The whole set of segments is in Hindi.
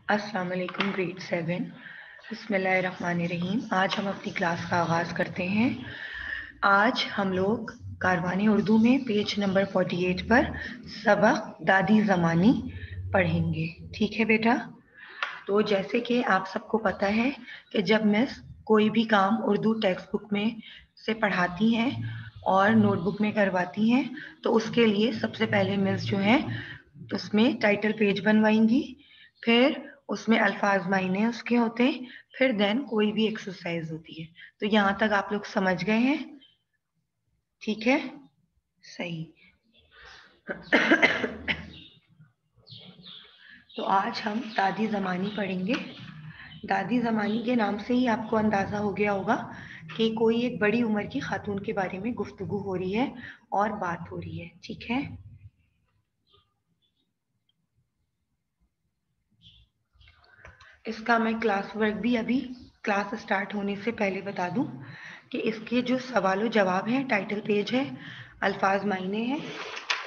अस्सलाम वालेकुम ग्रेड 7। बिस्मिल्लाहिर्रहमानिर्रहीम। आज हम अपनी क्लास का आगाज़ करते हैं। आज हम लोग कारवानी उर्दू में पेज नंबर 48 पर सबक दादी ज़मानी पढ़ेंगे। ठीक है बेटा। तो जैसे कि आप सबको पता है कि जब मिस कोई भी काम उर्दू टेक्स्ट बुक में से पढ़ाती हैं और नोटबुक में करवाती हैं, तो उसके लिए सबसे पहले मिस जो है उसमें टाइटल पेज बनवाएंगी, फिर उसमें अल्फाज मायने उसके होते हैं, फिर देन कोई भी एक्सरसाइज होती है। तो यहाँ तक आप लोग समझ गए हैं? ठीक है, सही। तो आज हम दादी ज़मानी पढ़ेंगे। दादी ज़मानी के नाम से ही आपको अंदाज़ा हो गया होगा कि कोई एक बड़ी उम्र की खातून के बारे में गुफ्तगू हो रही है और बात हो रही है। ठीक है। इसका मैं क्लास वर्क भी अभी क्लास स्टार्ट होने से पहले बता दूं कि इसके जो सवाल जवाब हैं, टाइटल पेज है, अल्फाज मायने हैं,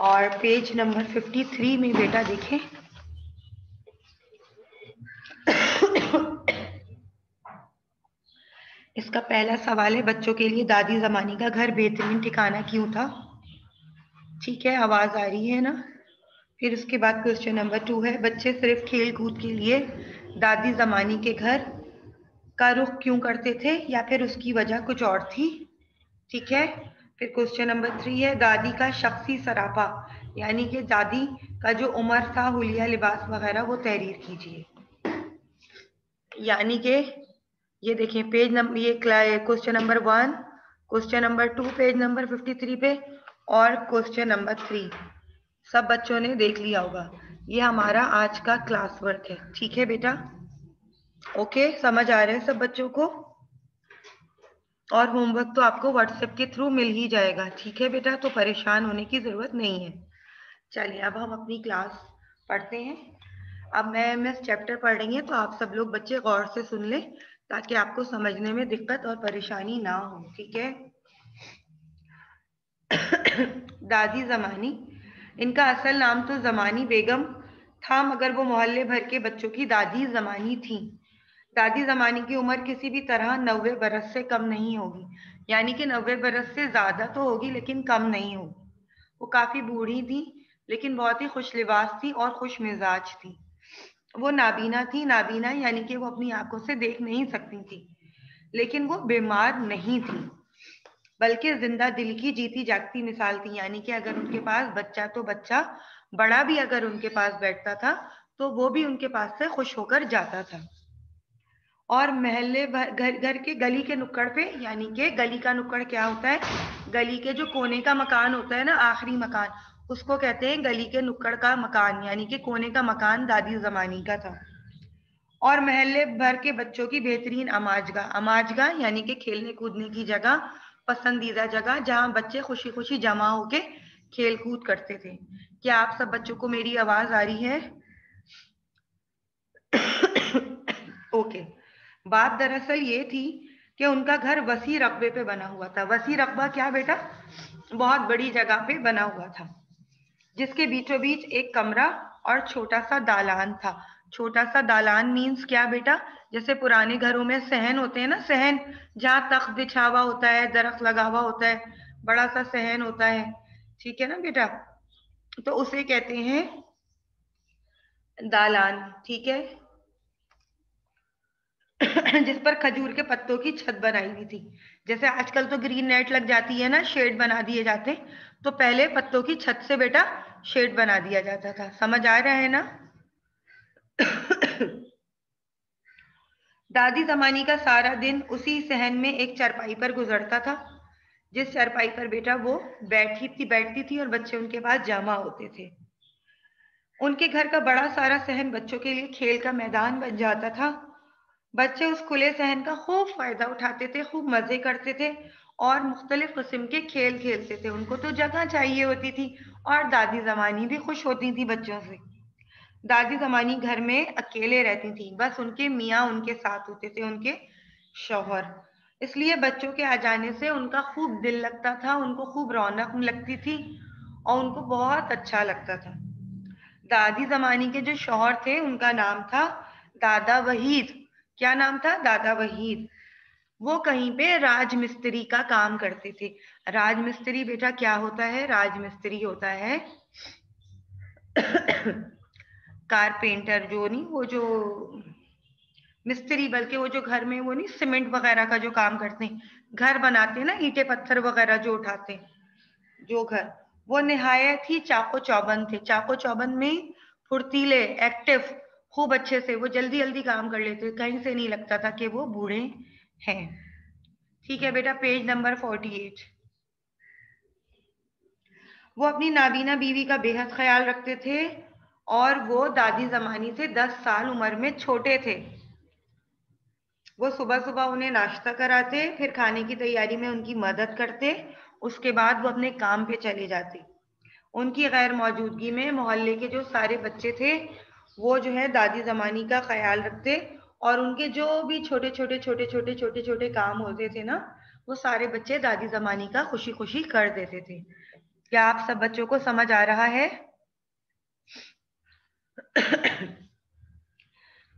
और पेज नंबर 53 में बेटा देखें। इसका पहला सवाल है बच्चों के लिए, दादी ज़मानी का घर बेहतरीन ठिकाना क्यों था? ठीक है, आवाज़ आ रही है ना? फिर उसके बाद क्वेश्चन नंबर 2 है, बच्चे सिर्फ खेल कूद के लिए दादी ज़मानी के घर का रुख क्यों करते थे या फिर उसकी वजह कुछ और थी? ठीक है। फिर क्वेश्चन नंबर 3 है, दादी का शख्सी सराफा यानी कि दादी का जो उम्र था, हुलिया, लिबास वगैरह, वो तहरीर कीजिए। यानी कि ये देखें पेज नंबर, ये question number 1, question number 2 page number 53 पे, और क्वेश्चन नंबर 3 सब बच्चों ने देख लिया होगा। ये हमारा आज का क्लास वर्क है। ठीक है बेटा, ओके, समझ आ रहा है सब बच्चों को? और होमवर्क तो आपको व्हाट्सएप के थ्रू मिल ही जाएगा। ठीक है बेटा, तो परेशान होने की जरूरत नहीं है। चलिए अब हम अपनी क्लास पढ़ते हैं। अब मैं मिस चैप्टर पढ़ रही हैं, तो आप सब लोग बच्चे गौर से सुन लें ताकि आपको समझने में दिक्कत और परेशानी ना हो। ठीक है। दादी ज़मानी, इनका असल नाम तो ज़मानी बेगम था, मगर वो मोहल्ले भर के बच्चों की दादी ज़मानी थी। दादी ज़मानी की उम्र किसी भी तरह 90 बरस से कम नहीं होगी, यानी कि 90 बरस से ज़्यादा तो होगी लेकिन कम नहीं होगी। वो काफ़ी बूढ़ी थी लेकिन बहुत ही खुश लिबास थी और खुश मिजाज थी। वो नाबीना थी, नाबीना यानी कि वो अपनी आंखों से देख नहीं सकती थी, लेकिन वो बीमार नहीं थी, बल्कि जिंदा दिल की जीती जागती मिसाल थी। यानी कि अगर उनके पास बच्चा तो बच्चा, बड़ा भी अगर उनके पास बैठता था तो वो भी उनके पास से खुश होकर जाता था। और महल्ले घर घर के गली के नुक्कड़ पे, यानी कि गली का नुक्कड़ क्या होता है? गली के जो कोने का मकान होता है ना, आखिरी मकान, उसको कहते हैं गली के नुक्कड़ का मकान, यानी कि कोने का मकान दादी ज़मानी का था। और महल्ले भर के बच्चों की बेहतरीन अमाजगा, अमाजगा यानी कि खेलने कूदने की जगह, पसंदीदा जगह जहां बच्चे खुशी खुशी जमा होके खेल कूद करते थे। क्या आप सब बच्चों को मेरी आवाज आ रही है? ओके। बात दरअसल ये थी कि उनका घर वसी रकबे पे बना हुआ था। वसी रकबा क्या बेटा? बहुत बड़ी जगह पे बना हुआ था, जिसके बीचों बीच एक कमरा और छोटा सा दालान था। छोटा सा दालान मीन्स क्या बेटा? जैसे पुराने घरों में सहन होते हैं ना, सहन, जहाँ तख्त बिछा हुआ होता है, दरख्त लगा हुआ होता है, बड़ा सा सहन होता है। ठीक है ना बेटा? तो उसे कहते हैं दालान। ठीक है। जिस पर खजूर के पत्तों की छत बनाई हुई थी। जैसे आजकल तो ग्रीन नेट लग जाती है ना, शेड बना दिए जाते हैं, तो पहले पत्तों की छत से बेटा शेड बना दिया जाता था। समझ आ रहा है ना? दादी ज़मानी का सारा दिन उसी सहन में एक चारपाई पर गुजरता था, जिस चारपाई पर बेटा वो बैठती थी और बच्चे उनके पास जमा होते थे। उनके घर का बड़ा सारा सहन बच्चों के लिए खेल का मैदान बन जाता था। बच्चे उस खुले सहन का खूब फायदा उठाते थे, खूब मजे करते थे और मुख्तलिफ किस्म के खेल खेलते थे। उनको तो जगह चाहिए होती थी, और दादी ज़मानी भी खुश होती थी बच्चों से। दादी ज़मानी घर में अकेले रहती थी, बस उनके मियाँ उनके साथ होते थे, उनके शौहर। इसलिए बच्चों के आ जाने से उनका खूब दिल लगता था, उनको खूब रौनक लगती थी और उनको बहुत अच्छा लगता था। दादी ज़मानी के जो शौहर थे उनका नाम था दादा वहीद, क्या नाम था? दादा वहीद। वो कहीं पे राजमिस्त्री का काम करते थे। राजमिस्त्री बेटा क्या होता है? राजमिस्त्री होता है कारपेंटर, जो नहीं, वो जो मिस्त्री, बल्कि वो जो घर में वो नहीं सीमेंट वगैरह का जो काम करते हैं, घर बनाते हैं ना, ईंटें पत्थर वगैरह जो उठाते हैं, जो घर, वो निहायत ही चाको चौबंद थे। चाको चौबंद में फुर्तीले, एक्टिव, खूब अच्छे से वो जल्दी जल्दी काम कर लेते, कहीं से नहीं लगता था कि वो बूढ़े हैं। ठीक है बेटा, पेज नंबर 48। वो अपनी नाबीना बीवी का बेहद ख्याल रखते थे और वो दादी जमानी से 10 साल उम्र में छोटे थे। वो सुबह सुबह उन्हें नाश्ता कराते, फिर खाने की तैयारी में उनकी मदद करते, उसके बाद वो अपने काम पे चले जाते। उनकी गैर मौजूदगी में मोहल्ले के जो सारे बच्चे थे वो जो है दादी जमानी का ख्याल रखते, और उनके जो भी छोटे छोटे छोटे छोटे छोटे छोटे काम होते थे ना, वो सारे बच्चे दादी जमानी का खुशी खुशी कर देते थे। क्या आप सब बच्चों को समझ आ रहा है?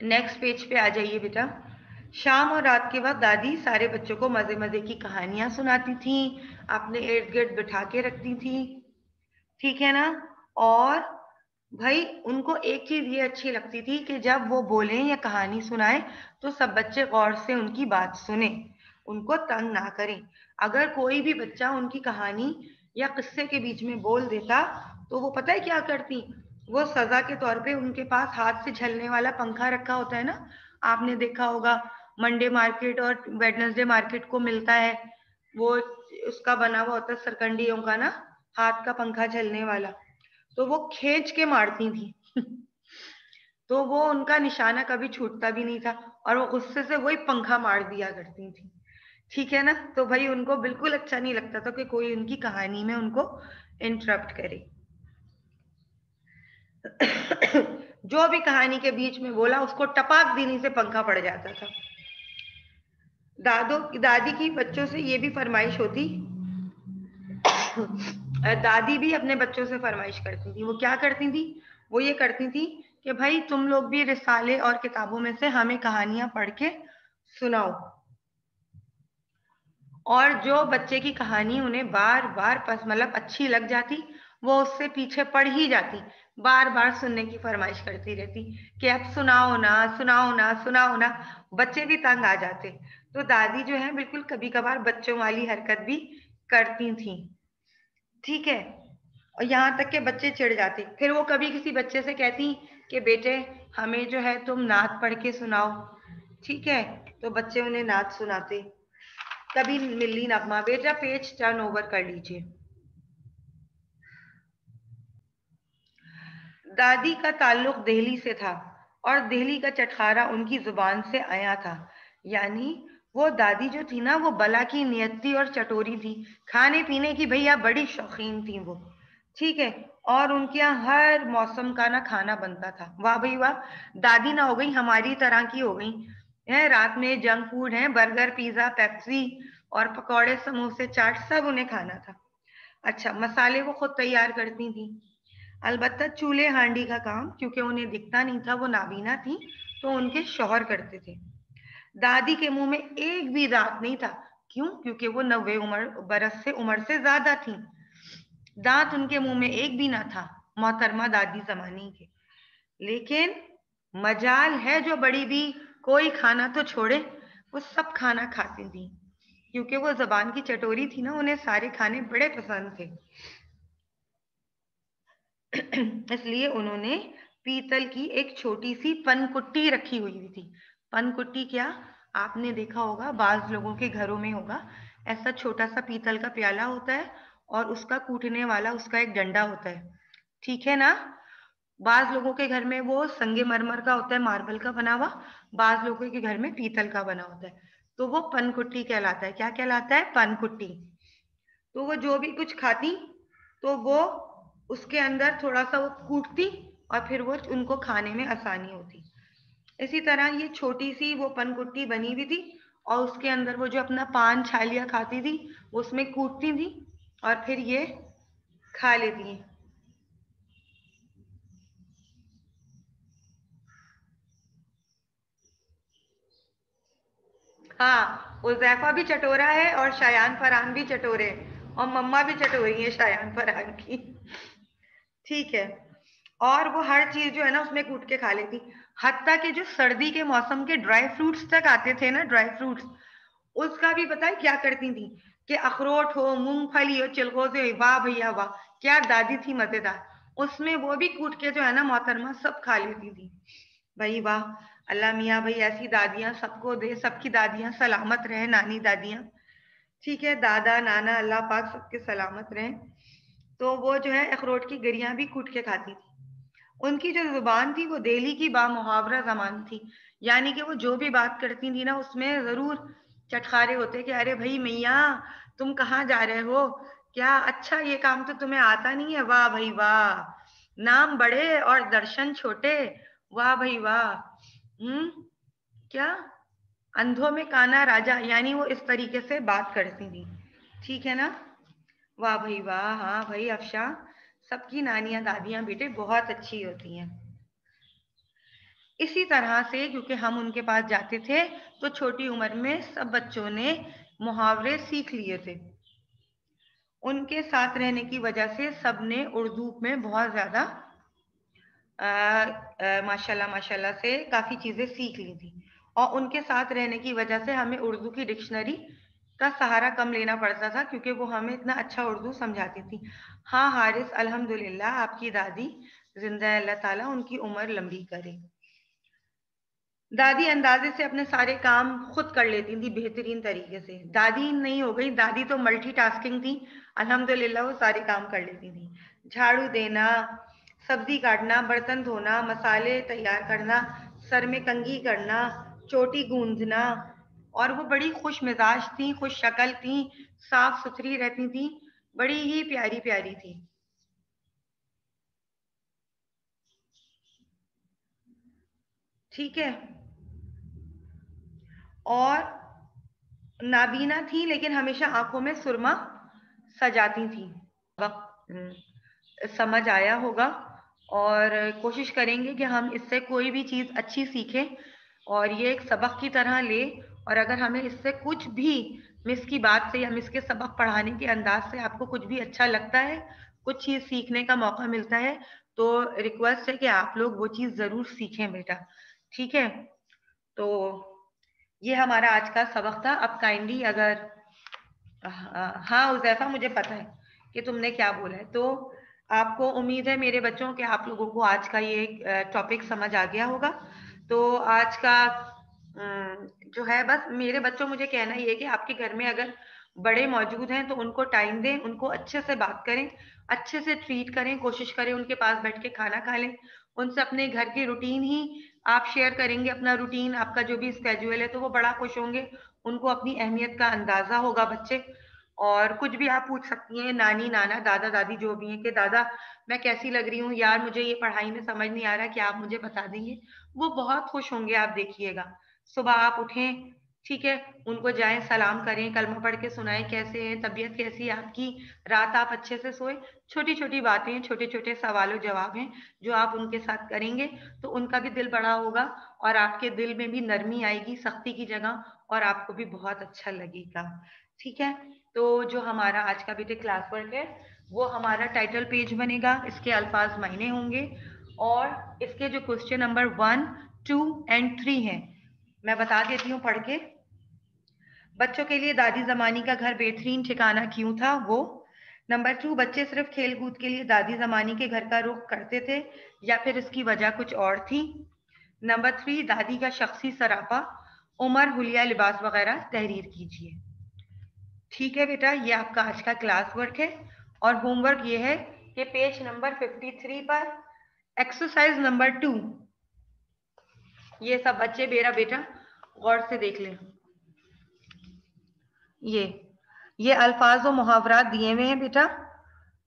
नेक्स्ट पेज पे आ जाइए बेटा। शाम और रात के वक्त दादी सारे बच्चों को मजे मजे की कहानियां सुनाती थी, अपने इर्द गिर्द बिठा के रखती थी। ठीक है ना? और भाई उनको एक चीज ये अच्छी लगती थी कि जब वो बोले या कहानी सुनाए तो सब बच्चे गौर से उनकी बात सुने, उनको तंग ना करें। अगर कोई भी बच्चा उनकी कहानी या किस्से के बीच में बोल देता तो वो पता है क्या करती? वो सजा के तौर पे उनके पास हाथ से झलने वाला पंखा रखा होता है ना, आपने देखा होगा, मंडे मार्केट और वेडनेसडे मार्केट को मिलता है वो, उसका बना हुआ होता है सरकंडियों का ना, हाथ का पंखा चलने वाला, तो वो खींच के मारती थी। तो वो उनका निशाना कभी छूटता भी नहीं था, और वो गुस्से से वही पंखा मार दिया करती थी। ठीक है ना? तो भाई उनको बिल्कुल अच्छा नहीं लगता था कि कोई उनकी कहानी में उनको इंटरप्ट करे। जो भी कहानी के बीच में बोला उसको टपाक देने से पंखा पड़ जाता था। दादी की बच्चों से ये भी फरमाइश होती, दादी भी अपने बच्चों से फरमाइश करती थी। वो क्या करती थी? वो ये करती थी कि भाई तुम लोग भी रिसाले और किताबों में से हमें कहानियां पढ़ के सुनाओ, और जो बच्चे की कहानी उन्हें बार बार मतलब अच्छी लग जाती, वो उससे पीछे पड़ ही जाती, बार बार सुनने की फरमाइश करती रहती कि अब सुनाओ ना, सुनाओ ना, सुनाओ ना। बच्चे भी तंग आ जाते। तो दादी जो है बिल्कुल कभी कभार बच्चों वाली हरकत भी करती थी। ठीक है? और यहाँ तक के बच्चे चिढ़ जाते, फिर वो कभी किसी बच्चे से कहती कि बेटे हमें जो है तुम नात पढ़ के सुनाओ। ठीक है? तो बच्चे उन्हें नात सुनाते। कभी मिली नगमा, बेटा पेज टर्न ओवर कर लीजिए। दादी का ताल्लुक दिल्ली से था और दिल्ली का चटखारा उनकी जुबान से आया था। यानी वो दादी जो थी ना, वो बला की नियत थी और चटोरी थी, खाने पीने की भैया बड़ी शौकीन थी वो। ठीक है? और उनके यहाँ हर मौसम का ना खाना बनता था। वाह भाई वाह, दादी ना हो गई हमारी तरह की हो गई है, रात में जंक फूड है, बर्गर पिज्जा पेप्सी और पकौड़े समोसे चाट सब उन्हें खाना था। अच्छा, मसाले वो खुद तैयार करती थी। अलबत्ता चूल्हे हांडी का काम क्योंकि उन्हें दिखता नहीं था, वो नाबीना थी, तो उनके शौहर करते थे। दादी के मुंह में एक भी दांत नहीं था। क्यों? क्योंकि वो 90 बरस से उम्र से ज्यादा थी। दांत उनके मुंह में एक भी ना था, मोहतरमा दादी जमानी के। लेकिन मजाल है जो बड़ी भी कोई खाना तो छोड़े, वो सब खाना खाती थी, क्योंकि वो जबान की चटोरी थी ना, उन्हें सारे खाने बड़े पसंद थे। इसलिए उन्होंने पीतल की एक छोटी सी पनकुट्टी रखी हुई थी। पनकुट्टी क्या? आपने देखा होगा, बाज लोगों के घरों में होगा, ऐसा छोटा सा पीतल का प्याला होता है और उसका कूटने वाला उसका एक डंडा होता है। ठीक है ना? बाज लोगों के घर में वो संगे मरमर का होता है, मार्बल का बना हुआ, बाज लोगों के घर में पीतल का बना होता है, तो वो पनकुट्टी कहलाता है। क्या कहलाता है? पनकुट्टी। तो वो जो भी कुछ खाती तो वो उसके अंदर थोड़ा सा वो कूटती और फिर वो उनको खाने में आसानी होती। इसी तरह ये छोटी सी वो पनकुट्टी बनी हुई थी और उसके अंदर वो जो अपना पान छालिया खाती थी उसमें कूटती थी और फिर ये खा लेती है। हाँ, उज़ैफा भी चटोरा है और शायान फरहान भी चटोरे हैं और मम्मा भी चटोरी है शायान फरहान की। ठीक है। और वो हर चीज जो है ना उसमें कूट के खा लेती। हत्ता कि जो सर्दी के मौसम के ड्राई फ्रूट्स तक आते थे ना, ड्राई फ्रूट्स, उसका भी पता है क्या करती थी कि अखरोट हो, मूंगफली हो, चिलगोजे हो, वाह भैया वाह, क्या दादी थी मजेदार। उसमें वो भी कूट के जो है ना मोहतरमा सब खा लेती थी। भाई वाह, अल्लाह मियाँ भाई ऐसी दादियां सबको दे, सबकी दादियां सलामत रहे, नानी दादियां। ठीक है, दादा नाना अल्लाह पाक सबके सलामत रहे। तो वो जो है अखरोट की गिरियां भी कूट के खाती थी। उनकी जो जुबान थी वो दिल्ली की बामुहावरा जबान थी, यानी कि वो जो भी बात करती थी ना उसमें जरूर चटखारे होते कि अरे भाई मैया, तुम कहाँ जा रहे हो, क्या अच्छा ये काम तो तुम्हें आता नहीं है, वाह भाई वाह, नाम बड़े और दर्शन छोटे, वाह भाई वाह। क्या, अंधों में काना राजा, यानी वो इस तरीके से बात करती थी। ठीक है ना, वाह भाई वाह। हाँ भाई अफशा, सबकी नानियां दादियां बेटे बहुत अच्छी होती हैं। इसी तरह से क्योंकि हम उनके पास जाते थे तो छोटी उम्र में सब बच्चों ने मुहावरे सीख लिए थे। उनके साथ रहने की वजह से सबने उर्दू में बहुत ज्यादा माशाल्लाह माशाल्लाह से काफी चीजें सीख ली थी। और उनके साथ रहने की वजह से हमें उर्दू की डिक्शनरी का सहारा कम लेना पड़ता था क्योंकि वो हमें इतना अच्छा उर्दू समझाती थी। हाँ हारिस, अल्हम्दुलिल्लाह आपकी दादी जिंदा है, अल्लाह ताला उनकी उम्र लंबी करे। दादी अंदाजे से अपने सारे काम खुद कर लेती थी बेहतरीन तरीके से। दादी नहीं हो गई, दादी तो मल्टीटास्किंग थी। अल्हम्दुलिल्लाह वो सारे काम कर लेती थी। झाड़ू देना, सब्जी काटना, बर्तन धोना, मसाले तैयार करना, सर में कंघी करना, चोटी गूंदना। और वो बड़ी खुश मिजाज थी, खुश शक्ल थी, साफ सुथरी रहती थी, बड़ी ही प्यारी प्यारी थी। ठीक है। और नाबीना थी लेकिन हमेशा आंखों में सुरमा सजाती थी। वक्त समझ आया होगा और कोशिश करेंगे कि हम इससे कोई भी चीज अच्छी सीखें और ये एक सबक की तरह ले। और अगर हमें इससे कुछ भी, मिस की बात से या मिस के सबक पढ़ाने के अंदाज से आपको कुछ भी अच्छा लगता है, कुछ चीज सीखने का मौका मिलता है, तो रिक्वेस्ट है कि आप लोग वो चीज जरूर सीखें बेटा। ठीक है। तो ये हमारा आज का सबक था। अब काइंडली अगर हाँ उजैफा, मुझे पता है कि तुमने क्या बोला है, तो आपको उम्मीद है मेरे बच्चों कि आप लोगों को आज का ये टॉपिक समझ आ गया होगा। तो आज का जो है, बस मेरे बच्चों मुझे कहना ये है कि आपके घर में अगर बड़े मौजूद हैं तो उनको टाइम दें, उनको अच्छे से बात करें, अच्छे से ट्रीट करें, कोशिश करें उनके पास बैठ के खाना खा लें। उनसे अपने घर की रूटीन ही आप शेयर करेंगे, अपना रूटीन, आपका जो भी स्केड्यूल है, तो वो बड़ा खुश होंगे। उनको अपनी अहमियत का अंदाजा होगा बच्चे। और कुछ भी आप पूछ सकती हैं नानी नाना दादा दादी जो भी हैं कि दादा मैं कैसी लग रही हूँ यार, मुझे ये पढ़ाई में समझ नहीं आ रहा, क्या आप मुझे बता देंगे। वो बहुत खुश होंगे, आप देखिएगा। सुबह आप उठें, ठीक है, उनको जाएं सलाम करें, कलमा पढ़ के सुनाएं कैसे हैं, तबीयत कैसी है आपकी, रात आप अच्छे से सोए। छोटी छोटी बातें, छोटे छोटे सवालों जवाब हैं जो आप उनके साथ करेंगे तो उनका भी दिल बड़ा होगा और आपके दिल में भी नरमी आएगी सख्ती की जगह, और आपको भी बहुत अच्छा लगेगा। ठीक है। तो जो हमारा आज का बेटे क्लास वर्क है वो हमारा टाइटल पेज बनेगा, इसके अल्फाज मायने होंगे और इसके जो क्वेश्चन नंबर 1, 2 एंड 3 हैं मैं बता देती हूँ पढ़ के। बच्चों के लिए दादी जमानी का घर बेहतरीन ठिकाना क्यों था, वो। नंबर 2, बच्चे सिर्फ खेल कूद के लिए दादी जमानी के घर का रुख करते थे या फिर इसकी वजह कुछ और थी। नंबर 3, दादी का शख्सी सरापा, उम्र, हुलिया, लिबास वगैरह तहरीर कीजिए। ठीक है बेटा, ये आपका आज का क्लास वर्क है। और होमवर्क ये है कि पेज नंबर 53 पर एक्सरसाइज नंबर 2, ये सब बच्चे मेरा बेटा गौर से देख लें। ये ये अल्फाज और मुहावरात दिए हुए हैं बेटा,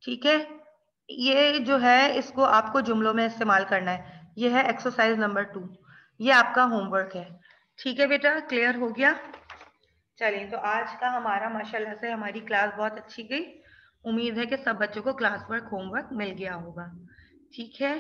ठीक है। ये जो है इसको आपको जुमलों में इस्तेमाल करना है। ये है एक्सरसाइज नंबर 2, ये आपका होमवर्क है। ठीक है बेटा, क्लियर हो गया। चलिए, तो आज का हमारा माशाल्लाह से हमारी क्लास बहुत अच्छी गई। उम्मीद है कि सब बच्चों को क्लास वर्क होमवर्क मिल गया होगा। ठीक है।